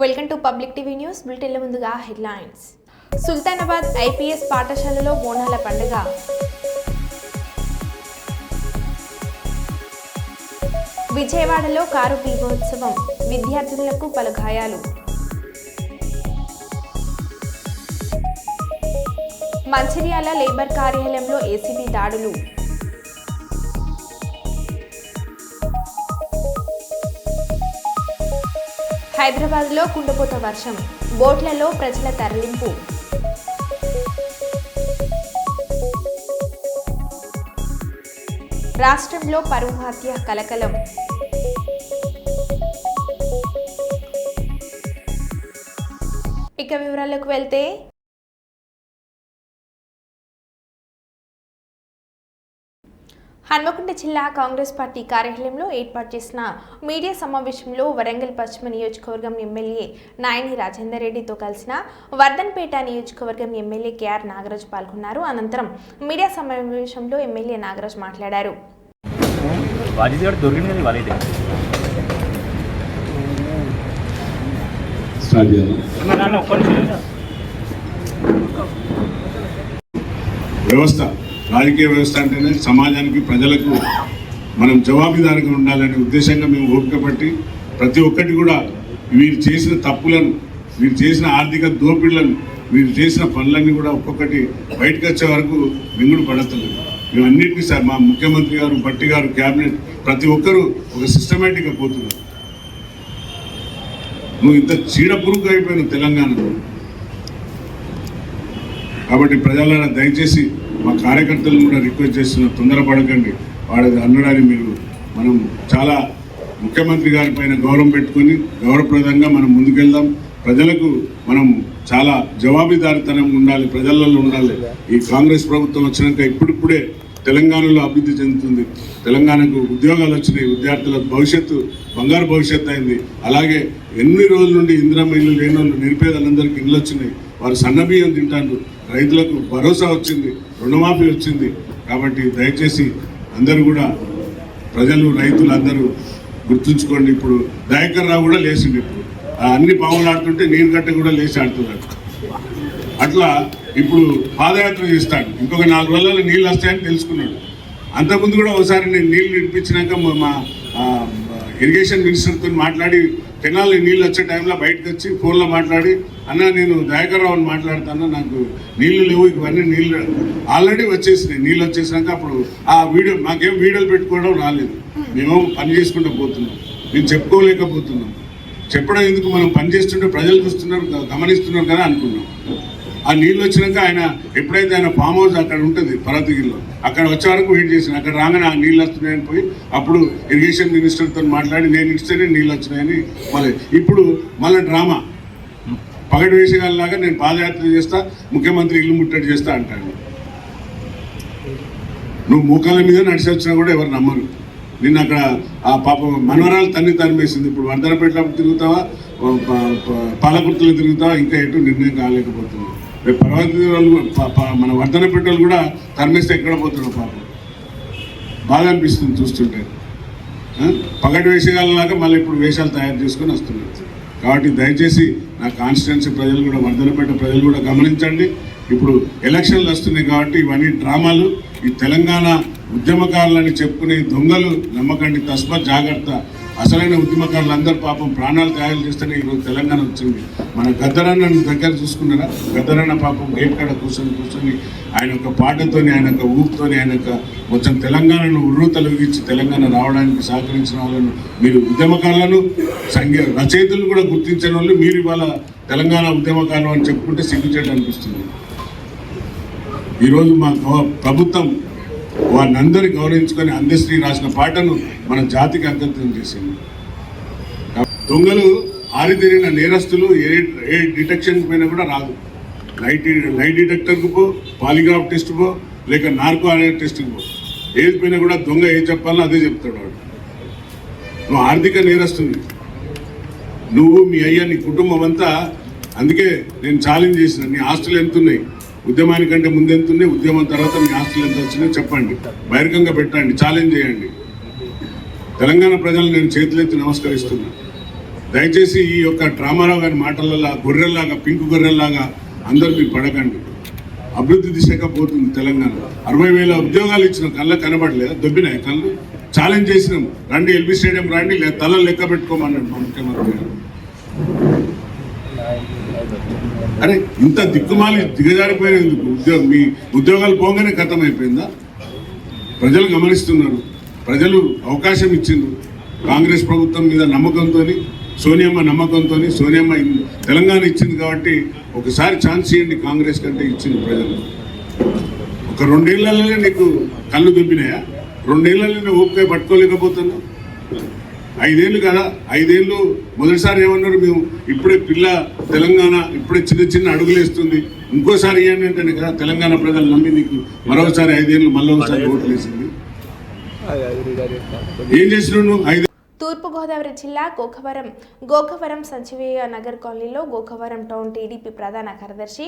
Welcome to public TV news. బులెటిన్ల ముందుగా headlines. Sultanabad IPS పాఠశాలలో బోనాల పండుగ. విజయవాడలో కారు దీపోత్సవం, విద్యార్థులకు పలు గాయాలు. మంచిర్యాల లేబర్ కార్యాలయంలో ఏసీబీ దాడులు. హైదరాబాద్లో కుండపోత వర్షం, బోట్లలో ప్రజల తరలింపు. రాష్ట్రంలో పరువు హత్య కలకలం. ఇక వివరాలకు వెళ్తే హన్మకొండ జిల్లా కాంగ్రెస్ పార్టీ కార్యాలయంలో ఏర్పాటు చేసిన మీడియా సమావేశంలో వరంగల్ పశ్చిమ నియోజకవర్గం ఎమ్మెల్యే నాయని రాజేందర్ రెడ్డితో కలిసిన వర్ధన్పేట నియోజకవర్గం ఎమ్మెల్యే కేఆర్ నాగరాజ్ పాల్గొన్నారు. అనంతరం మీడియా సమావేశంలో ఎమ్మెల్యే నాగరాజ్ మాట్లాడారు. రాజకీయ వ్యవస్థ అంటేనే సమాజానికి ప్రజలకు మనం జవాబుదారీగా ఉండాలనే ఉద్దేశంగా మేము ఓపిక పట్టి ప్రతి ఒక్కటి కూడా వీరు చేసిన తప్పులను, వీరు చేసిన ఆర్థిక దోపిడులను, వీరు చేసిన పనులన్నీ కూడా ఒక్కొక్కటి బయటకు వచ్చే వరకు మింగుడు పడతలేదు. మేమన్నింటినీ సార్ మా ముఖ్యమంత్రి గారు, భట్టి గారు, క్యాబినెట్ ప్రతి ఒక్కరూ ఒక సిస్టమేటిక్గా పోతున్నారు. నువ్వు ఇంత చీడపురుగు అయిపోయిన తెలంగాణలో. కాబట్టి ప్రజలను దయచేసి మా కార్యకర్తలను కూడా రిక్వెస్ట్ చేస్తున్న, తొందరపడకండి. వాడు అన్నడాన్ని మనం చాలా ముఖ్యమంత్రి గారి పైన గౌరవం పెట్టుకొని గౌరవప్రదంగా మనం ముందుకెళ్దాం. ప్రజలకు మనం చాలా జవాబుదారీతనం ఉండాలి, ప్రజలలో ఉండాలి. ఈ కాంగ్రెస్ ప్రభుత్వం వచ్చినాక ఇప్పుడిప్పుడే తెలంగాణలో అభివృద్ధి చెందుతుంది. తెలంగాణకు ఉద్యోగాలు వచ్చినాయి, విద్యార్థుల భవిష్యత్తు బంగారు భవిష్యత్తు అయింది. అలాగే ఎన్ని రోజుల నుండి ఇందిరమ్మ ఇల్లు లేని వాళ్ళు, నిరుపేదలందరికీ ఇళ్ళు వచ్చినాయి. వారు సన్నబియ్యం తింటారు, రైతులకు భరోసా వచ్చింది, రుణమాఫీ వచ్చింది. కాబట్టి దయచేసి అందరూ కూడా ప్రజలు, రైతులు అందరూ గుర్తుంచుకోండి. ఇప్పుడు దయాకర్ రావు కూడా లేచిండు. ఇప్పుడు అన్ని పాములు ఆడుతుంటే నీరు గట్ట కూడా లేచి ఆడుతున్నాడు. అట్లా ఇప్పుడు పాదయాత్ర చేస్తాడు. ఇంకొక 4 రోజుల్లో నీళ్ళు వస్తాయని తెలుసుకున్నాడు. అంతకుముందు కూడా ఒకసారి నేను నీళ్ళు నిడిపించినాక మా ఇరిగేషన్ మినిస్టర్తో మాట్లాడి కెనాల్లో నీళ్ళు వచ్చే టైంలో బయటకు వచ్చి ఫోన్లో మాట్లాడి, అన్న నేను దయాకర్ రావుని మాట్లాడుతాను, నాకు నీళ్లు లేవు, ఇవన్నీ నీళ్ళు ఆల్రెడీ వచ్చేసినాయి. నీళ్ళు వచ్చేసినాక అప్పుడు ఆ వీడియో మాకేం వీడియోలు పెట్టుకోవడం రాలేదు. మేము పని చేసుకుంటూ పోతున్నాం, మేము చెప్పుకోలేకపోతున్నాం. చెప్పడం ఎందుకు, మనం పని చేస్తుంటే ప్రజలు చూస్తున్నారు, గమనిస్తున్నారు కదా అనుకున్నాం. ఆ నీళ్ళు వచ్చినాక ఆయన ఎప్పుడైతే ఆయన ఫామ్ హౌస్ అక్కడ ఉంటుంది పర్వతగిరిలో, అక్కడ వచ్చే వరకు వెయిట్ చేసిన. అక్కడ రాగానే ఆ నీళ్ళు వస్తున్నాయని పోయి అప్పుడు ఇరిగేషన్ మినిస్టర్తో మాట్లాడి నేను ఇస్తేనే నీళ్ళు వచ్చినాయని ఇప్పుడు మళ్ళీ డ్రామా పగటి వేసేగాలాగా నేను పాదయాత్ర చేస్తా, ముఖ్యమంత్రి ఇల్లు ముట్టడి చేస్తా అంటాడు. నువ్వు మోకాళ్ళ మీద నడిచి వచ్చినా కూడా ఎవరు నమ్మరు. నిన్న అక్కడ ఆ పాప మనవరాలు తరిమేసింది. ఇప్పుడు వర్ధనపేటలో తిరుగుతావా, పాలకుర్తిలో తిరుగుతావా, ఇంకా ఎటు నిర్ణయం కాలేకపోతున్నావు. మన వర్ధనపేటలు కూడా తరిమేస్తే ఎక్కడ పోతున్నావు పాపం. బాగా అనిపిస్తుంది చూస్తుంటే. పగటి వేషగాలలాగా మళ్ళీ ఇప్పుడు వేషాలు తయారు చేసుకొని వస్తున్నారు. కాబట్టి దయచేసి నా కాన్స్టిట్యున్సీ ప్రజలు కూడా, వర్ధనపేట ప్రజలు కూడా గమనించండి. ఇప్పుడు ఎలక్షన్లు వస్తున్నాయి కాబట్టి ఇవన్నీ డ్రామాలు. ఈ తెలంగాణ ఉద్యమకారులని చెప్పుకునే దొంగలు నమ్మకండి, తస్మాత్ జాగ్రత్త. అసలైన ఉద్యమకారులు అందరూ పాపం ప్రాణాలు తయారు చేస్తేనే ఈరోజు తెలంగాణ వచ్చింది. మన గద్దరన్న దగ్గర చూసుకున్నారా, గద్దరన్న పాపం గేట్ కాడ కూర్చొని ఆయన యొక్క పాటతోని, ఆయన యొక్క ఊపుతోని, ఆయన యొక్క మొత్తం తెలంగాణను ఉర్రూతలుగించి తెలంగాణ రావడానికి సహకరించిన వాళ్ళను, మీరు ఉద్యమకారులను రచయితలు కూడా గుర్తించిన వాళ్ళు మీరు ఇవాళ తెలంగాణ ఉద్యమకారులు అని చెప్పుకుంటే సిగ్గుచేట అనిపిస్తుంది. ఈరోజు మా ప్రభుత్వం వారిని అందరి గౌరవించుకొని అందశ్రీ రాసిన పాటను మన జాతికి అంకితం చేసింది. దొంగలు ఆరితేరిన నేరస్తులు ఏ డిటెక్షన్ పైన కూడా రాదు. లైట్ డిటెక్టర్కు పో, పాలిగ్రాఫ్ టెస్ట్ పో, లేక నార్కో అనే టెస్ట్కి పో, ఏది పైన కూడా దొంగ ఏ చెప్పాలో అదే చెప్తాడు వాడు. నువ్వు ఆర్థిక నేరస్తుంది, నువ్వు మీ అయ్యా నీ కుటుంబం అంతా. అందుకే నేను ఛాలెంజ్ చేసిన, నీ ఆస్తులు ఎంతున్నాయి, ఉద్యమానికంటే ముందెంతున్నాయి, ఉద్యమం తర్వాత మీ ఆస్తులు ఎంత వచ్చినాయో చెప్పండి, బహిరంగంగా పెట్టండి, ఛాలెంజ్ చేయండి. తెలంగాణ ప్రజలు నేను చేతులెత్తి నమస్కరిస్తున్నా. దయచేసి ఈ యొక్క రామారావు గారి మాటలలో గొర్రెల్లాగా పింక్ గొర్రెల్లాగా అందరూ మీరు పడకండి. అభివృద్ధి దిశగా పోతుంది తెలంగాణ. 60,000 ఉద్యోగాలు ఇచ్చిన కళ్ళ కనబడలేదా? దొబ్బినాయి కళ్ళు. ఛాలెంజ్ చేసినాం, రండి ఎల్బీ స్టేడియం రండి, తలలు లెక్క పెట్టుకోమన్నాడు మా ముఖ్యమంత్రి గారు. అరే ఇంత దిక్కుమాలి దిగజారిపోయిన మీ ఉద్యోగాలు పోగానే ఖతం అయిపోయిందా? ప్రజలు గమనిస్తున్నారు, ప్రజలు అవకాశం ఇచ్చిండ్రు. కాంగ్రెస్ ప్రభుత్వం మీద నమ్మకంతో, సోనియమ్మ నమ్మకంతో, సోనియమ్మ తెలంగాణ ఇచ్చింది కాబట్టి ఒకసారి ఛాన్స్ ఇవ్వండి. కాంగ్రెస్ కంటే ఇచ్చింది ప్రజలు. ఒక 2 ఏళ్లలోనే నీకు కళ్ళు దుబ్బినాయా? 2 ఏళ్లలోనే ఓపిక పట్టుకోలేకపోతున్నావు. 5 ఏళ్ళు కదా, 5 ఏళ్ళు మొదటిసారి ఏమన్నారు, మేము ఇప్పుడే పిల్ల తెలంగాణ ఇప్పుడే చిన్న చిన్న అడుగులు వేస్తుంది, ఇంకోసారి ఇవ్వండి అంటే కదా తెలంగాణ ప్రజలు నమ్మి నీకు మరోసారి 5 ఏళ్ళు మళ్ళీ ఒకసారి ఓట్లు వేసింది. ఏం చేసినావు నువ్వు? 5 తూర్పుగోదావరి జిల్లా గోకవరం సంజీవయ్య నగర్ కాలనీలో గోకవరం టౌన్ టీడీపీ ప్రధాన కార్యదర్శి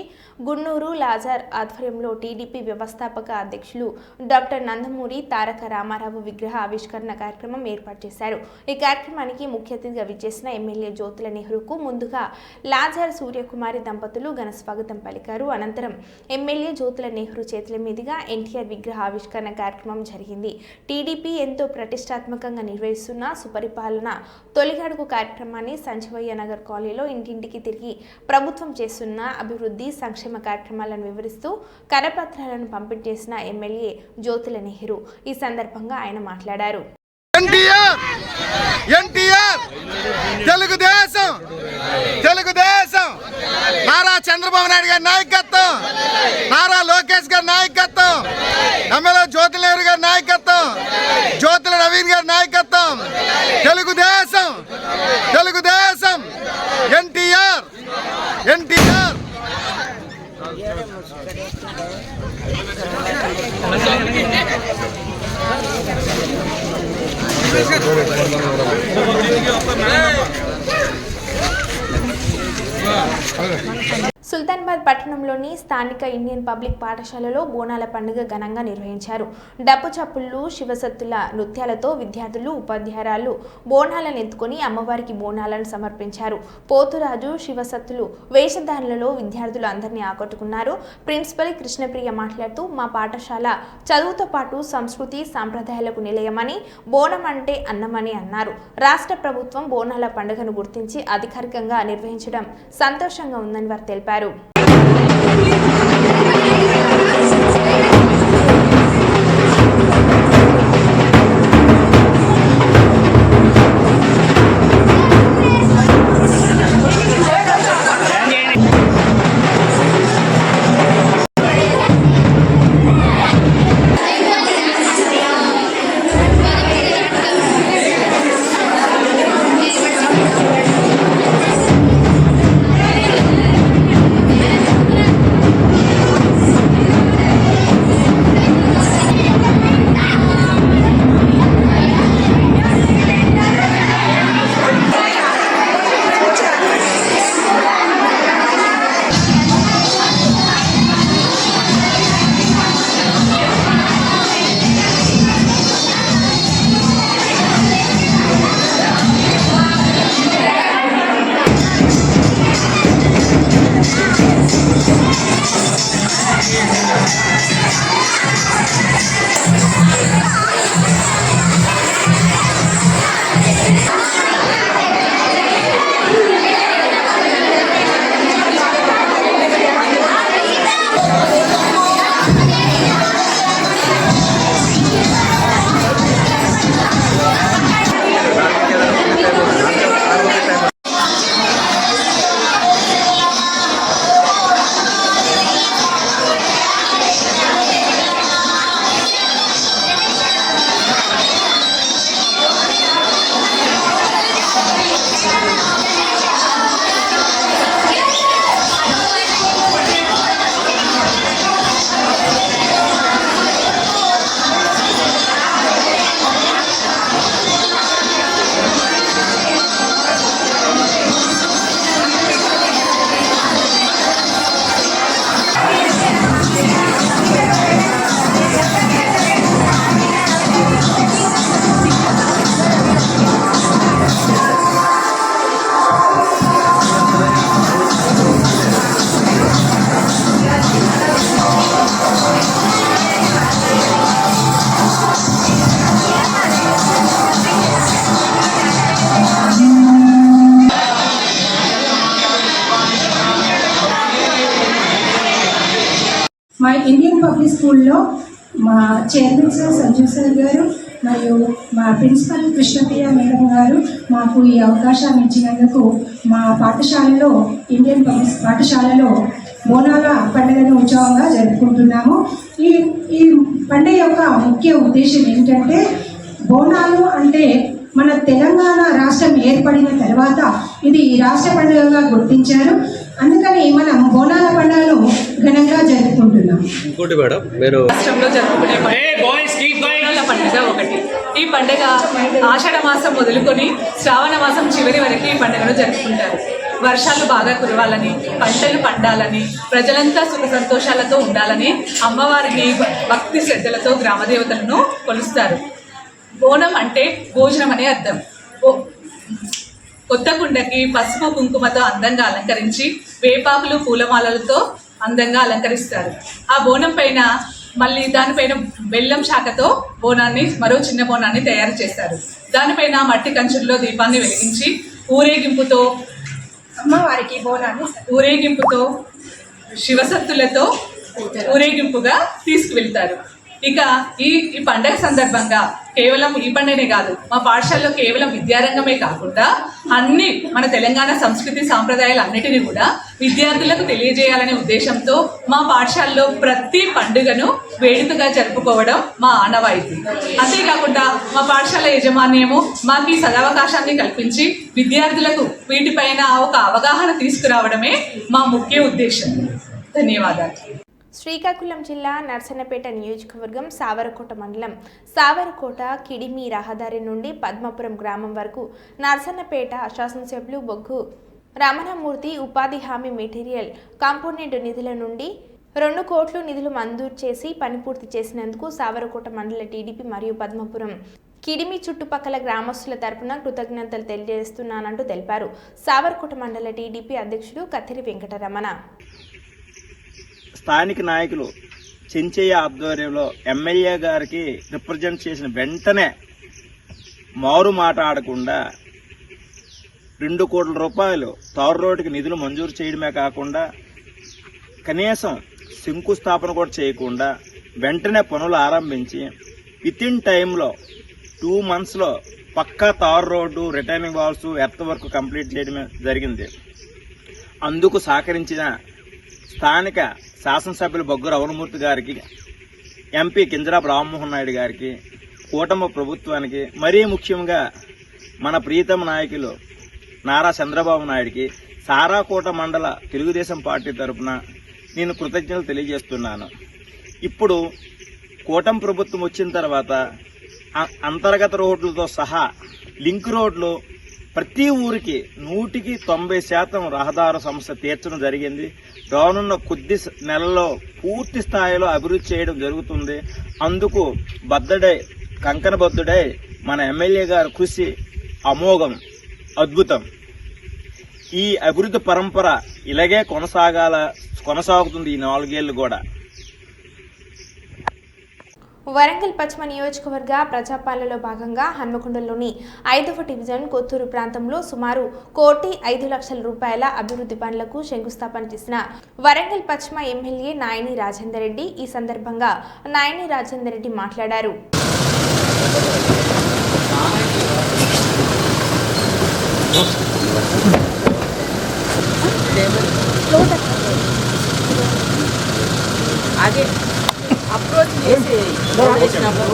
గున్నూరు లాజర్ ఆధ్వర్యంలో టీడీపీ వ్యవస్థాపక అధ్యక్షులు డాక్టర్ నందమూరి తారక రామారావు విగ్రహ ఆవిష్కరణ కార్యక్రమం ఏర్పాటు చేశారు. ఈ కార్యక్రమానికి ముఖ్య అతిథిగా విచ్చేసిన ఎమ్మెల్యే జ్యోతుల నెహ్రూకు ముందుగా లాజర్ సూర్యకుమారి దంపతులు ఘన స్వాగతం పలికారు. అనంతరం ఎమ్మెల్యే జ్యోతుల నెహ్రూ చేతుల మీదుగా ఎన్టీఆర్ విగ్రహ ఆవిష్కరణ కార్యక్రమం జరిగింది. టీడీపీ ఎంతో ప్రతిష్టాత్మకంగా నిర్వహిస్తున్న పరిపాలన తొలిగడుగు కార్యక్రమాన్ని సంజీవయ్య నగర్ కాలనీలో ఇంటింటికి తిరిగి ప్రభుత్వం చేస్తున్న అభివృద్ధి సంక్షేమ కార్యక్రమాలను వివరిస్తూ కరపత్రాలను పంపిణీ చేసిన ఎమ్మెల్యే జ్యోతుల నెహ్రూ ఈ సందర్భంగా ఆయన మాట్లాడారు. తెలుగుదేశం నారా చంద్రబాబు నాయుడు గారి నాయకత్వం, నారా లోకేష్ గారి నాయకత్వం, ఎమ్మెల్యే జ్యోతుల నెహ్రూ గారి నాయకత్వం, జ్యోతుల నవీన్ గారి నాయకత్వం, తెలుగుదేశం తెలుగుదేశం ఎన్టీఆర్ ఎన్టీఆర్. సుల్తానాబాద్ పట్టణంలోని స్థానిక ఇండియన్ పబ్లిక్ పాఠశాలలో బోనాల పండుగ ఘనంగా నిర్వహించారు. డప్పు చప్పుళ్ళు, శివసత్తుల నృత్యాలతో విద్యార్థులు, ఉపాధ్యాయురాలు బోనాలను ఎత్తుకొని అమ్మవారికి బోనాలను సమర్పించారు. పోతురాజు, శివసత్తులు వేషధారణలలో విద్యార్థులు అందరినీ ఆకట్టుకున్నారు. ప్రిన్సిపల్ కృష్ణప్రియ మాట్లాడుతూ, మా పాఠశాల చదువుతో పాటు సంస్కృతి సాంప్రదాయాలకు నిలయమని, బోనం అంటే అన్నమని అన్నారు. రాష్ట్ర ప్రభుత్వం బోనాల పండుగను గుర్తించి అధికారికంగా నిర్వహించడం సంతోషంగా ఉందని వారు తెలిపారు. స్కూల్లో మా చైర్మన్ సార్ సంజీవ్ సార్ గారు మరియు మా ప్రిన్సిపల్ కృష్ణప్రియ మేడం గారు మాకు ఈ అవకాశాన్ని ఇచ్చినందుకు మా పాఠశాలలో ఇండియన్ పబ్లిక్ పాఠశాలలో బోనాల పండుగను ఉత్సవంగా జరుపుకుంటున్నాము. ఈ పండుగ యొక్క ముఖ్య ఉద్దేశం ఏంటంటే, బోనాలు అంటే మన తెలంగాణ రాష్ట్రం ఏర్పడిన తర్వాత ఇది రాష్ట్ర పండుగగా గుర్తించారు. అందుకని మనం బోనాల పండుగను ఘనంగా జరుపుకుంటున్నాం. ఇంకోటి మేడం, మీరు రాష్ట్రంలో జరుపుకునే బోనాల పండుగ ఒకటి. ఈ పండుగ ఆషాఢ మాసం మొదలుకొని శ్రావణ మాసం చివరి వరకు ఈ పండుగను జరుపుకుంటారు. వర్షాలు బాగా కురవాలని, పంటలు పండాలని, ప్రజలంతా సుఖ సంతోషాలతో ఉండాలని అమ్మవారిని భక్తి శ్రద్ధలతో గ్రామదేవతలను కొలుస్తారు. బోనం అంటే భోజనం అనే అర్థం. కొత్త కుండకి పసుపు కుంకుమతో అందంగా అలంకరించి వేపాకులు పూలమాలలతో అందంగా అలంకరిస్తారు. ఆ బోనం పైన మళ్ళీ దానిపైన బెల్లం శాఖతో బోనాన్ని, మరో చిన్న బోనాన్ని తయారు చేస్తారు. దానిపైన మట్టి కంచుల్లో దీపాన్ని వెలిగించి ఊరేగింపుతో అమ్మవారికి బోనాన్ని ఊరేగింపుతో శివసత్తులతో ఊరేగింపుగా తీసుకువెళ్తారు. ఇక ఈ పండగ సందర్భంగా కేవలం ఈ పండుగనే కాదు, మా పాఠశాలలో కేవలం విద్యారంగమే కాకుండా అన్ని మన తెలంగాణ సంస్కృతి సాంప్రదాయాలు అన్నిటినీ కూడా విద్యార్థులకు తెలియజేయాలనే ఉద్దేశంతో మా పాఠశాలలో ప్రతి పండుగను వేడుకగా జరుపుకోవడం మా ఆనవాయితీ. అంతేకాకుండా మా పాఠశాల యాజమాన్యము మాకు ఈ సదవకాశాన్ని కల్పించి విద్యార్థులకు వీటిపైన ఒక అవగాహన తీసుకురావడమే మా ముఖ్య ఉద్దేశం. ధన్యవాదాలు. శ్రీకాకుళం జిల్లా నర్సన్నపేట నియోజకవర్గం సావరకోట మండలం సావరకోట కిడిమి రహదారి నుండి పద్మపురం గ్రామం వరకు నర్సన్నపేట శాసనసభ్యులు బొగ్గు రమణమూర్తి ఉపాధి హామీ మెటీరియల్ కాంపోనెంట్ నిధుల నుండి 2 కోట్లు నిధులు మంజూరు చేసి పని పూర్తి చేసినందుకు సావరకోట మండల టీడీపీ మరియు పద్మపురం కిడిమి చుట్టుపక్కల గ్రామస్తుల తరపున కృతజ్ఞతలు తెలియజేస్తున్నానంటూ తెలిపారు. సావరకోట మండల టీడీపీ అధ్యక్షుడు కత్తిరి వెంకటరమణ. స్థానిక నాయకులు చెంచయ్య ఆధ్వర్యంలో ఎమ్మెల్యే గారికి రిప్రజెంట్ చేసిన వెంటనే మారు మాట్లాడకుండా 2 కోట్ల రూపాయలు తారు రోడ్డుకి నిధులు మంజూరు చేయడమే కాకుండా కనీసం శంకుస్థాపన కూడా చేయకుండా వెంటనే పనులు ఆరంభించి వితిన్ టైంలో 2 monthsలో పక్కా తారు road, returning walls, earth work complete చేయడమే జరిగింది. అందుకు సహకరించిన స్థానిక శాసనసభ్యులు బొగ్గు రమణమూర్తి గారికి, ఎంపీ కింజరాపు రామ్మోహన్ నాయుడు గారికి, కూటమి ప్రభుత్వానికి, మరీ ముఖ్యంగా మన ప్రీతమ నాయకులు నారా చంద్రబాబు నాయుడికి సారాకోట మండల తెలుగుదేశం పార్టీ తరఫున నేను కృతజ్ఞతలు తెలియజేస్తున్నాను. ఇప్పుడు కూటమి ప్రభుత్వం వచ్చిన తర్వాత అంతర్గత రోడ్లతో సహా లింక్ రోడ్లు ప్రతి ఊరికి 190% రహదారు సమస్య తీర్చడం జరిగింది. రానున్న కొద్ది నెలల్లో పూర్తి స్థాయిలో అభివృద్ధి చేయడం జరుగుతుంది. అందుకు కంకణబద్ధుడై మన ఎమ్మెల్యే గారి కృషి అమోఘం, అద్భుతం. ఈ అభివృద్ధి పరంపర ఇలాగే కొనసాగుతుంది ఈ 4 ఏళ్లు కూడా. వరంగల్ పశ్చిమ నియోజకవర్గ ప్రజాపాలనలో భాగంగా హన్మకొండలోని 5వ డివిజన్ కొత్తూరు ప్రాంతంలో సుమారు 1,05,00,000 రూపాయల అభివృద్ధి పనులకు శంకుస్థాపన చేసిన వరంగల్ పశ్చిమ ఎమ్మెల్యే నాయని రాజేందర్ రెడ్డి. ఈ సందర్భంగా నాయని రాజేందర్ రెడ్డి మాట్లాడారు. అప్రోచ్ చేసినప్పుడు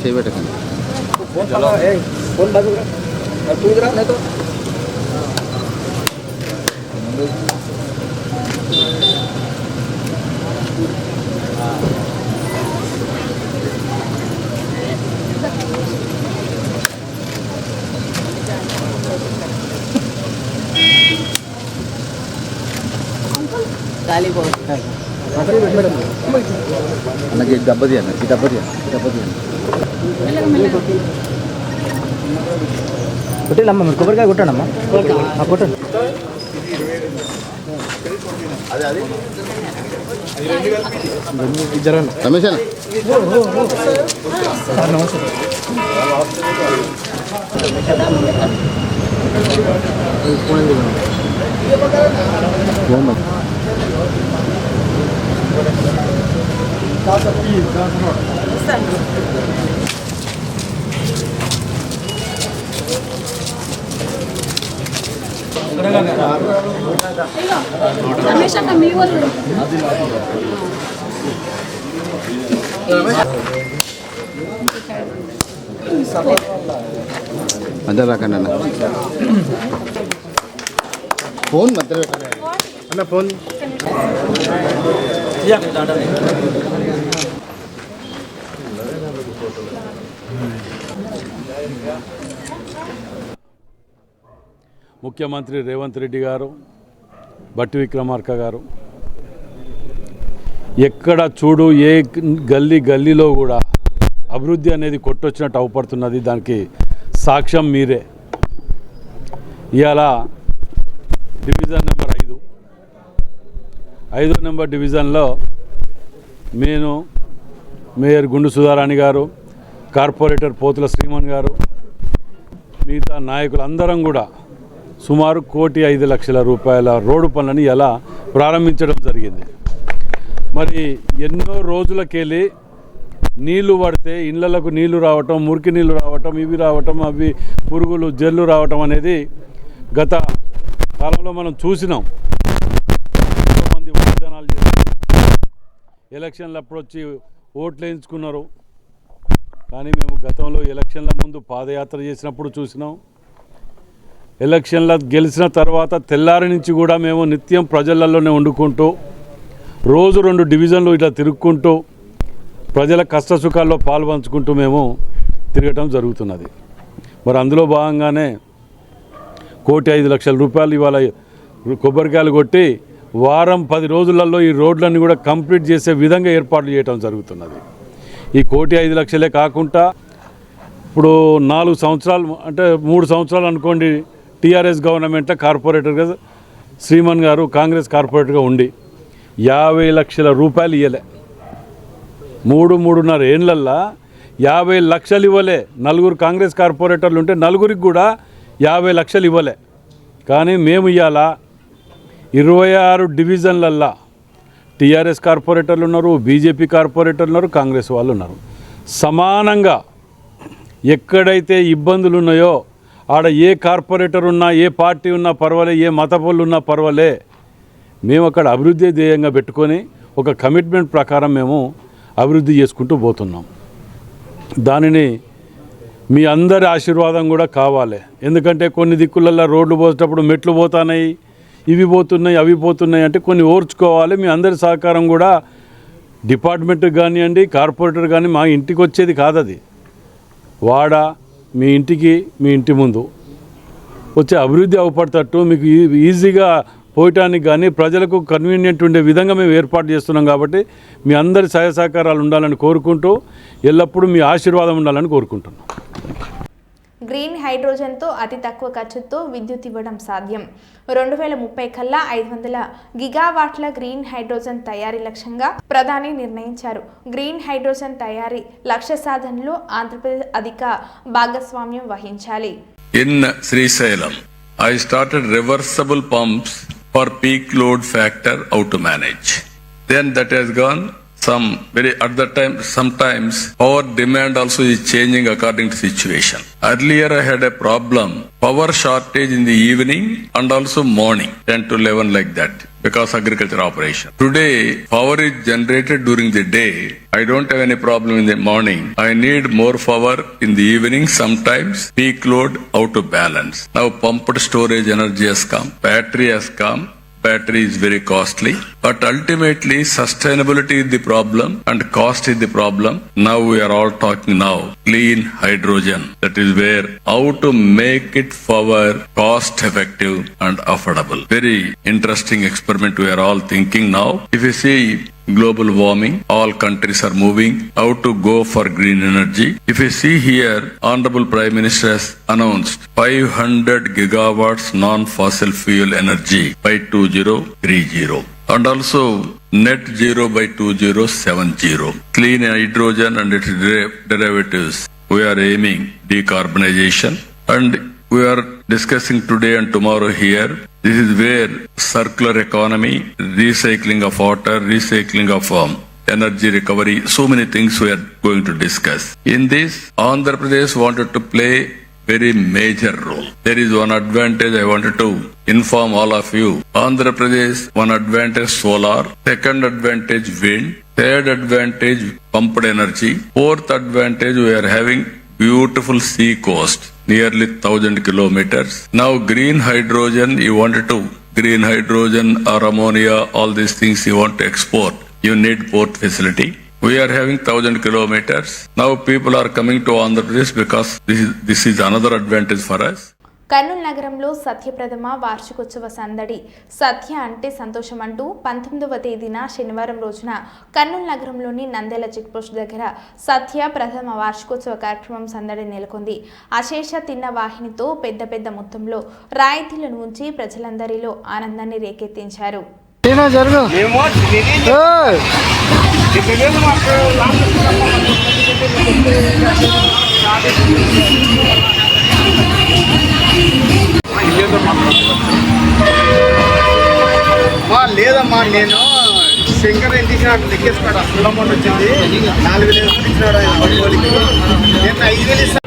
చేయబెట్టకండి. అన్నకి డబ్బది అన్న ఈ డబ్బది కొట్టేలమ్మా, మీరు కొబ్బరికాయ కొట్టాడమ్మా, కొట్టండి. అది రమేష్ రమేష్ అన్న మీ వాళ్ళు మధ్య రాకండి అన్న ఫోన్ మధ్య అన్న ఫోన్ ముఖ్యమంత్రి రేవంత్ రెడ్డి గారు, బట్టి విక్రమార్క గారు ఎక్కడ చూడు ఏ గల్లీలో కూడా అభివృద్ధి అనేది కొట్టొచ్చినట్టు అవపడుతున్నది. దానికి సాక్ష్యం మీరే. ఇవాళ డివిజన్ నెంబర్ 5 నెంబర్ డివిజన్లో నేను మేయర్ గుండు సుధారాణి గారు, కార్పొరేటర్ పోతుల శ్రీమన్ గారు, మిగతా నాయకులందరం కూడా సుమారు 1,05,00,000 రూపాయల రోడ్డు పనులని ఎలా ప్రారంభించడం జరిగింది. మరి ఎన్నో రోజులకెళ్ళి నీళ్లు పడితే ఇళ్లకు నీళ్లు రావటం, మురికి నీళ్లు రావటం, ఇవి రావటం, అవి పురుగులు జల్లు రావటం అనేది గత కాలంలో మనం చూసినాం. ఎంతోమంది వాగ్దానాలు చేశారు, ఎలక్షన్లు అప్పుడు వచ్చి ఓట్లు వేయించుకున్నారు. కానీ మేము గతంలో ఎలక్షన్ల ముందు పాదయాత్ర చేసినప్పుడు చూసినాం. ఎలక్షన్ల గెలిచిన తర్వాత తెల్లారి నుంచి కూడా మేము నిత్యం ప్రజలలోనే వండుకుంటూ రోజు 2 డివిజన్లు ఇట్లా తిరుక్కుంటూ ప్రజల కష్టసుఖాల్లో పాల్పంచుకుంటూ మేము తిరగటం జరుగుతున్నది. మరి అందులో భాగంగానే 1,05,00,000 రూపాయలు ఇవాళ కొబ్బరికాయలు కొట్టి వారం 10 రోజులలో ఈ రోడ్లన్నీ కూడా కంప్లీట్ చేసే విధంగా ఏర్పాట్లు చేయడం జరుగుతున్నది. ఈ 1,05,00,000 కాకుండా ఇప్పుడు 4 సంవత్సరాలు అంటే 3 సంవత్సరాలు అనుకోండి, టీఆర్ఎస్ గవర్నమెంట్లో కార్పొరేటర్గా శ్రీమన్ గారు కాంగ్రెస్ కార్పొరేటర్గా ఉండి 50 లక్షల రూపాయలు ఇవ్వలే. 3.5 ఏళ్ళల్లో 50 లక్షలు ఇవ్వలే. 4 కాంగ్రెస్ కార్పొరేటర్లు ఉంటే 4రికి కూడా 50 లక్షలు ఇవ్వలే. కానీ మేము ఇవాళ 26 డివిజన్లల్లో టీఆర్ఎస్ కార్పొరేటర్లు ఉన్నారు, బీజేపీ కార్పొరేటర్లు ఉన్నారు, కాంగ్రెస్ వాళ్ళు ఉన్నారు. సమానంగా ఎక్కడైతే ఇబ్బందులు ఉన్నాయో ఆడ ఏ కార్పొరేటర్ ఉన్నా, ఏ పార్టీ ఉన్నా పర్వాలే, ఏ మతపోళ్ళు ఉన్నా పర్వాలే, మేము అక్కడ అభివృద్ధి ధ్యేయంగా పెట్టుకొని ఒక కమిట్మెంట్ ప్రకారం మేము అభివృద్ధి చేసుకుంటూ పోతున్నాం. దానిని మీ అందరి ఆశీర్వాదం కూడా కావాలి. ఎందుకంటే కొన్ని దిక్కులలో రోడ్లు పోసేటప్పుడు మెట్లు పోతున్నాయి, ఇవి పోతున్నాయి, అవి పోతున్నాయి అంటే కొన్ని ఓర్చుకోవాలి. మీ అందరి సహకారం కూడా డిపార్ట్మెంట్కి కానివ్వండి, కార్పొరేటర్ కానీ మా ఇంటికి వచ్చేది కాదు. అది వాడ మీ ఇంటికి, మీ ఇంటి ముందు వచ్చే అభివృద్ధి అవపడతట్టు మీకు ఈజీగా పోయటానికి కానీ ప్రజలకు కన్వీనియంట్ ఉండే విధంగా మేము ఏర్పాటు చేస్తున్నాం. కాబట్టి మీ అందరి సహాయ సహకారాలు ఉండాలని కోరుకుంటూ ఎల్లప్పుడూ మీ ఆశీర్వాదం ఉండాలని కోరుకుంటున్నాం. గ్రీన్ హైడ్రోజన్తో అతి తక్కువ ఖర్చుతో విద్యుత్ ఇవ్వడం సాధ్యం. 2030 కల్లా 500 గిగావాట్ల గ్రీన్ హైడ్రోజన్ తయారీ లక్ష్యంగా ప్రధాని నిర్ణయించారు. గ్రీన్ హైడ్రోజన్ తయారీ లక్ష్య సాధనలో ఆంధ్రప్రదేశ్ అధిక భాగస్వామ్యం వహించాలి. In Srisailam, I started reversible pumps for peak load factor how to manage. Then that has gone at that time sometimes power demand also is changing according to situation. Earlier I had a problem, power shortage in the evening and also morning 10 to 11 like that because agriculture operation. Today power is generated during the day. I don't have any problem in the morning. I need more power in the evening, sometimes peak load how to balance. Now pumped storage energy has come, battery has come. Battery is very costly, but ultimately sustainability is the problem and cost is the problem. Now we are all talking now clean hydrogen. That is where how to make it power cost effective and affordable. Very interesting experiment we are all thinking now. If you see global warming, all countries are moving how to go for green energy. If you see here, Honorable Prime Minister has announced 500 gigawatts non-fossil fuel energy by 2030. And also net zero by 2070. Clean hydrogen and its derivatives. We are aiming decarbonization, and we are discussing today and tomorrow here. This is where circular economy, recycling of water, recycling of energy recovery, so many things we are going to discuss. In this, Andhra Pradesh wanted to play very major role. There is one advantage I wanted to inform all of you. Andhra Pradesh, one advantage solar, second advantage wind, third advantage pumped energy, fourth advantage we are having beautiful sea coast, nearly 1,000 kilometers. Now green hydrogen, you wanted to, green hydrogen or ammonia, all these things you want to export, you need port facility. We are having 1,000 kilometers. Now people are coming to Andhra Pradesh because this is another advantage for us. Kurnool నగరంలో సత్యప్రథమ వార్షికోత్సవ సందడి. సత్య అంటే సంతోషం అంటూ 19వ తేదీన శనివారం రోజున కర్నూలు నగరంలోని నందేల చెక్పోస్ట్ దగ్గర సత్య ప్రథమ వార్షికోత్సవ కార్యక్రమం సందడి నెలకొంది. అశేష తిన్న వాహినితో పెద్ద పెద్ద మొత్తంలో రాయితీలను ఉంచి ప్రజలందరిలో ఆనందాన్ని రేకెత్తించారు. లేదమ్మా, నేను శంకర్ ఇంటికి నాకు లెక్కేసుకున్నాడు. అసలు అమౌంట్ వచ్చింది 4,000 ఇచ్చినాడు ఆయన పట్టుకోలికి. నేను 5,000 ఇస్తాను.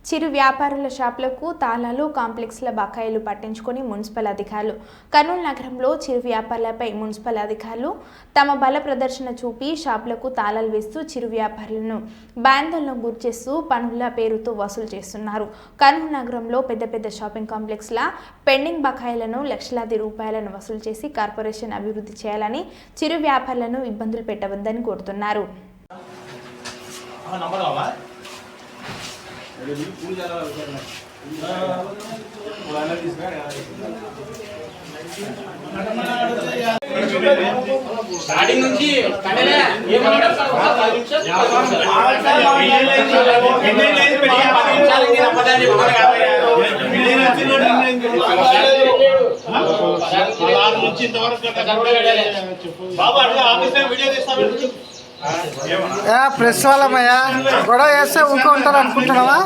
చిరు వ్యాపారుల షాపులకు తాళాలు, కాంప్లెక్స్ల బకాయిలు పట్టించుకొని మున్సిపల్ అధికారులు. కర్నూలు నగరంలో చిరు వ్యాపారులపై మున్సిపల్ అధికారులు తమ బల ప్రదర్శన చూపి షాపులకు తాళాలు వేస్తూ చిరు వ్యాపారులను బ్యాందోళనకు గురిచేస్తూ పనుల పేరుతో వసూలు చేస్తున్నారు. కర్నూలు నగరంలో పెద్ద పెద్ద షాపింగ్ కాంప్లెక్స్ల పెండింగ్ బకాయిలను లక్షలాది రూపాయలను వసూలు చేసి కార్పొరేషన్ అభివృద్ధి చేయాలని, చిరు వ్యాపారులను ఇబ్బందులు పెట్టవద్దని కోరుతున్నారు. స్టార్టింగ్ నుంచి ప్రెస్ వాళ్ళమయ్యా గొడవ చేస్తే ఊక ఉంటారు అనుకుంటున్నావా?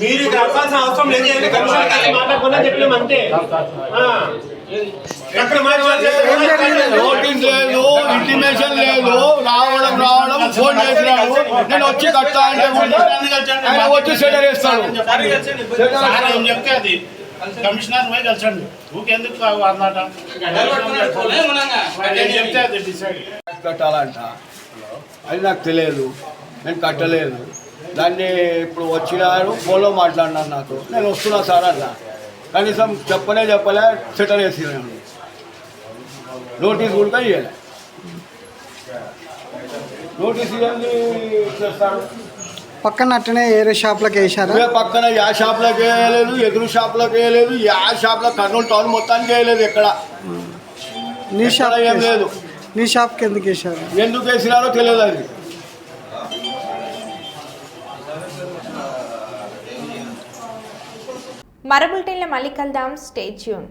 మీరు చెప్పాల్సిన అవసరం లేదు, మాట్లాడుకున్నా చెప్పలేము అంతే. నోటీస్ లేదు, ఇంటిమేషన్ లేదు, రావడం ఫోన్ చేసినాడు, నేను వచ్చి కట్టా అంటే ఆయన వచ్చి సెటర్ వేస్తాడు. చెప్తే అది కమిషనర్ పోయి కలిసండి, ఊకెందుకు అన్నమాట చెప్తే అది డిసైడ్ కట్టాలంట. అది నాకు తెలియదు, నేను కట్టలేదు. దాన్ని ఇప్పుడు వచ్చినారు, ఫోన్లో మాట్లాడినారు నాతో, నేను వస్తున్నా సార్ అన్న. కనీసం చెప్పలే సెటర్ వేసినాను. నోటీస్ కూడా ఇవ్వాలి. నోటీస్ ఇవ్వండి చేస్తారు. పక్కన అట్టనే ఏరే షాప్లకు వేసారా? పక్కన యా షాప్లోకి వేయలేదు, ఎదురు షాప్లోకి వేయలేదు, యా షాప్లో కర్నూలు టౌన్ మొత్తానికి వేయలేదు. ఎక్కడ నీ షాప్ ఏం లేదు. నీ షాప్కి ఎందుకు వేసారు? ఎందుకు వేసినారో తెలియదు. అది మరో బులెటిన్లో మళ్ళీ కలుద్దాం. Stay tune.